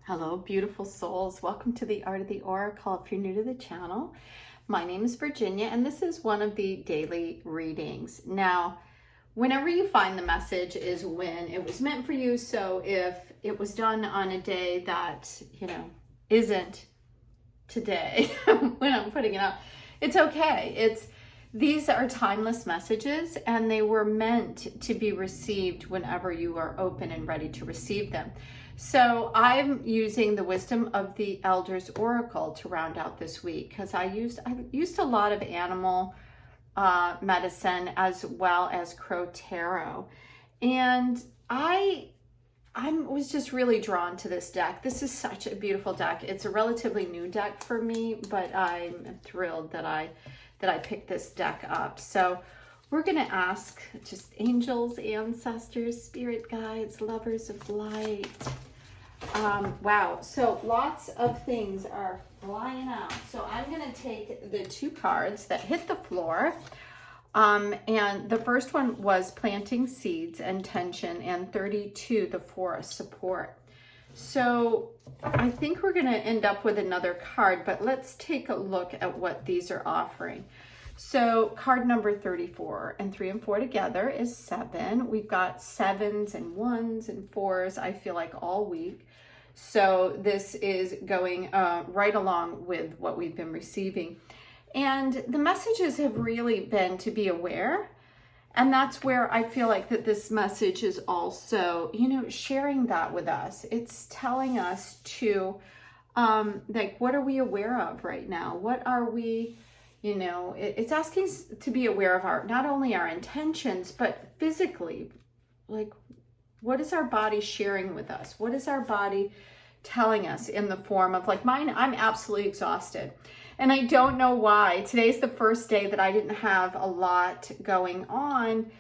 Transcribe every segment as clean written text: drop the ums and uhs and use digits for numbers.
Hello, beautiful souls. Welcome to the Art of the Oracle. If you're new to the channel, my name is Virginia, and this is one of the daily readings. Now, whenever you find the message is when it was meant for you. So if it was done on a day that, isn't today when I'm putting it out, it's okay. These are timeless messages, and they were meant to be received whenever you are open and ready to receive them. So I'm using the Wisdom of the Elders Oracle to round out this week, because I used a lot of animal medicine as well as Crow Tarot, and I was just really drawn to this deck. This is such a beautiful deck. It's a relatively new deck for me, but I'm thrilled that I picked this deck up. So we're going to ask just angels, ancestors, spirit guides, lovers of light. Wow, so lots of things are flying out. So I'm going to take the two cards that hit the floor. And the first one was planting seeds and tension, and 32, the forest support. So I think we're going to end up with another card, but let's take a look at what these are offering. So card number 34, and 3 and 4 together is 7. We've got 7s and 1s and 4s, I feel like, all week. So this is going right along with what we've been receiving. And the messages have really been to be aware. And that's where I feel like that this message is also, sharing that with us. It's telling us to, what are we aware of right now? What are we, it's asking us to be aware of not only our intentions, but physically, what is our body sharing with us? What is our body telling us in the form of, mine? I'm absolutely exhausted. And I don't know why. Today's the first day that I didn't have a lot going on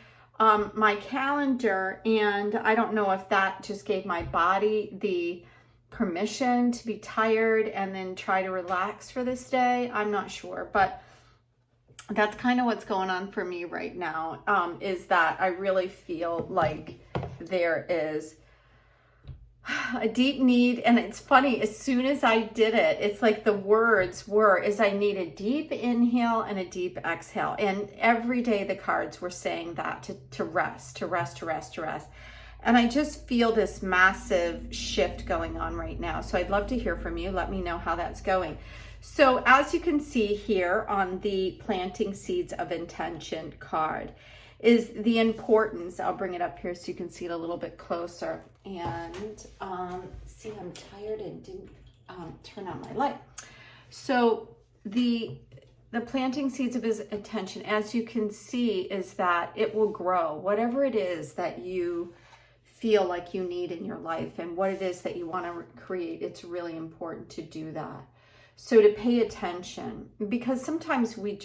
my calendar. And I don't know if that just gave my body the permission to be tired and then try to relax for this day. I'm not sure. But that's kind of what's going on for me right now, is that I really feel like there is a deep need. And it's funny, as soon as I did it, it's like the words is I need a deep inhale and a deep exhale. And every day the cards were saying that to rest. And I just feel this massive shift going on right now. So I'd love to hear from you. Let me know how that's going. So as you can see here on the Planting Seeds of Intention card is the importance. I'll bring it up here so you can see it a little bit closer. And see, I'm tired and didn't turn on my light. So the planting seeds of his attention, as you can see, is that it will grow. Whatever it is that you feel like you need in your life and what it is that you want to create, it's really important to do that. So to pay attention, because sometimes we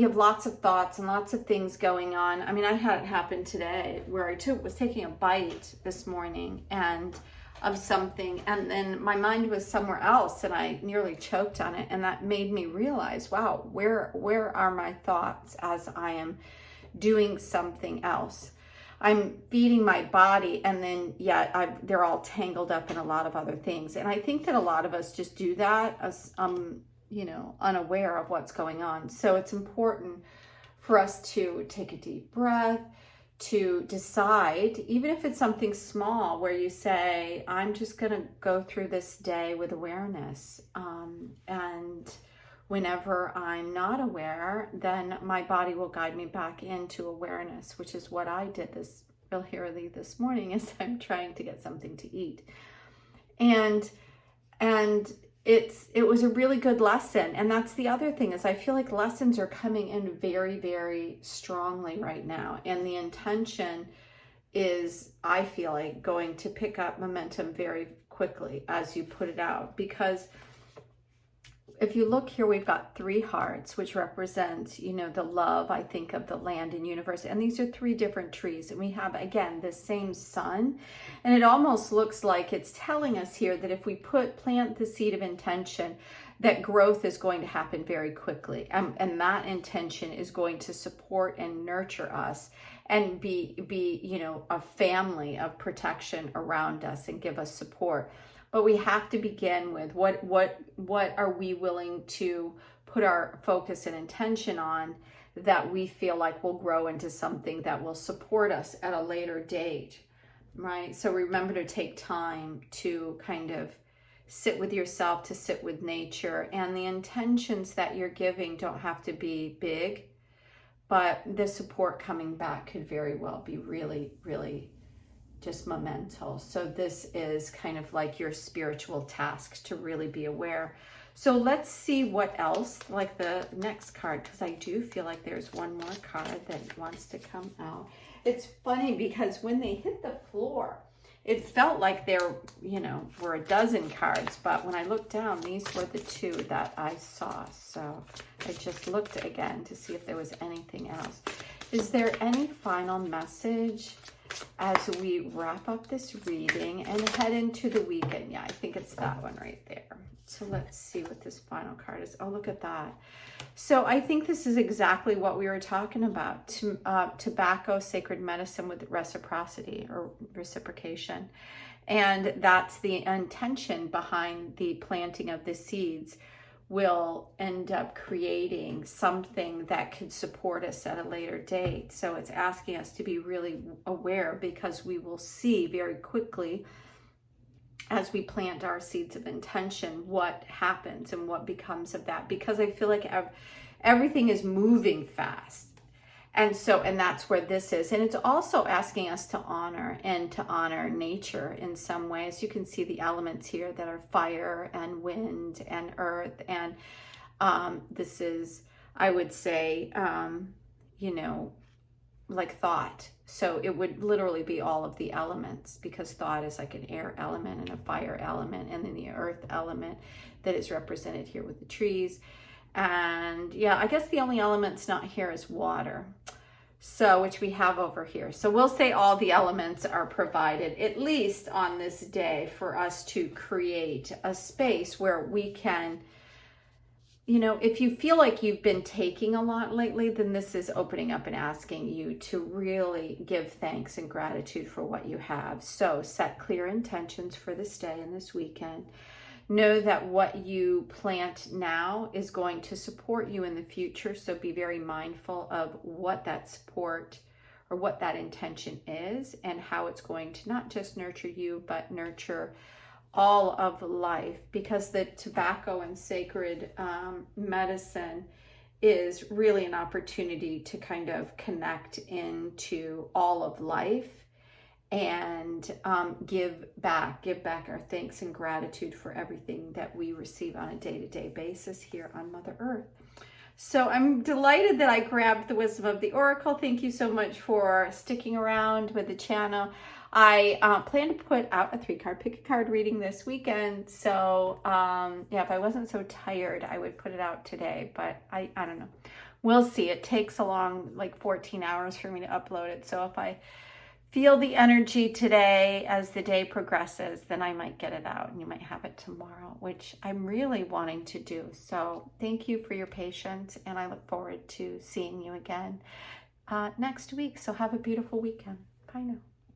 have lots of thoughts and lots of things going on. I mean, I had it happen today where I was taking a bite this morning of something, and then my mind was somewhere else and I nearly choked on it. And that made me realize, wow, where are my thoughts as I am doing something else? I'm feeding my body, and then they're all tangled up in a lot of other things. And I think that a lot of us just do that as unaware of what's going on. So it's important for us to take a deep breath, to decide, even if it's something small where you say, I'm just going to go through this day with awareness. And whenever I'm not aware, then my body will guide me back into awareness, which is what I did early this morning as I'm trying to get something to eat. And it was a really good lesson. And that's the other thing, is I feel like lessons are coming in very, very strongly right now. And the intention is, I feel like, going to pick up momentum very quickly as you put it out. Because if you look here, we've got 3 hearts, which represent, the love, I think, of the land and universe. And these are 3 different trees. And we have, again, the same sun. And it almost looks like it's telling us here that if we plant the seed of intention, that growth is going to happen very quickly. And that intention is going to support and nurture us and be, you know, a family of protection around us and give us support. But we have to begin with what are we willing to put our focus and intention on that we feel like will grow into something that will support us at a later date, right? So remember to take time to kind of sit with yourself, to sit with nature, and the intentions that you're giving don't have to be big, but the support coming back could very well be really, really just momental. So this is kind of like your spiritual task to really be aware. So let's see what else, like the next card, because I do feel like there's one more card that wants to come out. It's funny because when they hit the floor, it felt like there, you know, were a dozen cards, but when I looked down, these were the two that I saw. So I just looked again to see if there was anything else. Is there any final message as we wrap up this reading and head into the weekend? Yeah, I think it's that one right there. So let's see what this final card is. Oh, look at that. So I think this is exactly what we were talking about. Tobacco, sacred medicine with reciprocity or reciprocation. And that's the intention behind the planting of the seeds, will end up creating something that could support us at a later date. So it's asking us to be really aware, because we will see very quickly as we plant our seeds of intention what happens and what becomes of that, because I feel like everything is moving fast. And that's where this is. And it's also asking us to honor nature in some ways. You can see the elements here that are fire and wind and earth. And this is, I would say, you know, like thought. So it would literally be all of the elements, because thought is like an air element and a fire element, and then the earth element that is represented here with the trees. And yeah, I guess the only element's not here is water, so which we have over here. So we'll say all the elements are provided, at least on this day, for us to create a space where we can, you know, if you feel like you've been taking a lot lately, then this is opening up and asking you to really give thanks and gratitude for what you have. So set clear intentions for this day and this weekend. Know that what you plant now is going to support you in the future. So be very mindful of what that support or what that intention is, and how it's going to not just nurture you, but nurture all of life, because the tobacco and sacred medicine is really an opportunity to kind of connect into all of life and give back our thanks and gratitude for everything that we receive on a day-to-day basis here on Mother Earth. So I'm delighted that I grabbed the wisdom of the Oracle. Thank you so much for sticking around with the channel. I plan to put out a 3-card pick a card reading this weekend. So yeah, if I wasn't so tired, I would put it out today, but I don't know. We'll see. It takes a long, like 14 hours for me to upload it. So if I feel the energy today as the day progresses, then I might get it out and you might have it tomorrow, which I'm really wanting to do. So thank you for your patience, and I look forward to seeing you again next week. So have a beautiful weekend. Bye now.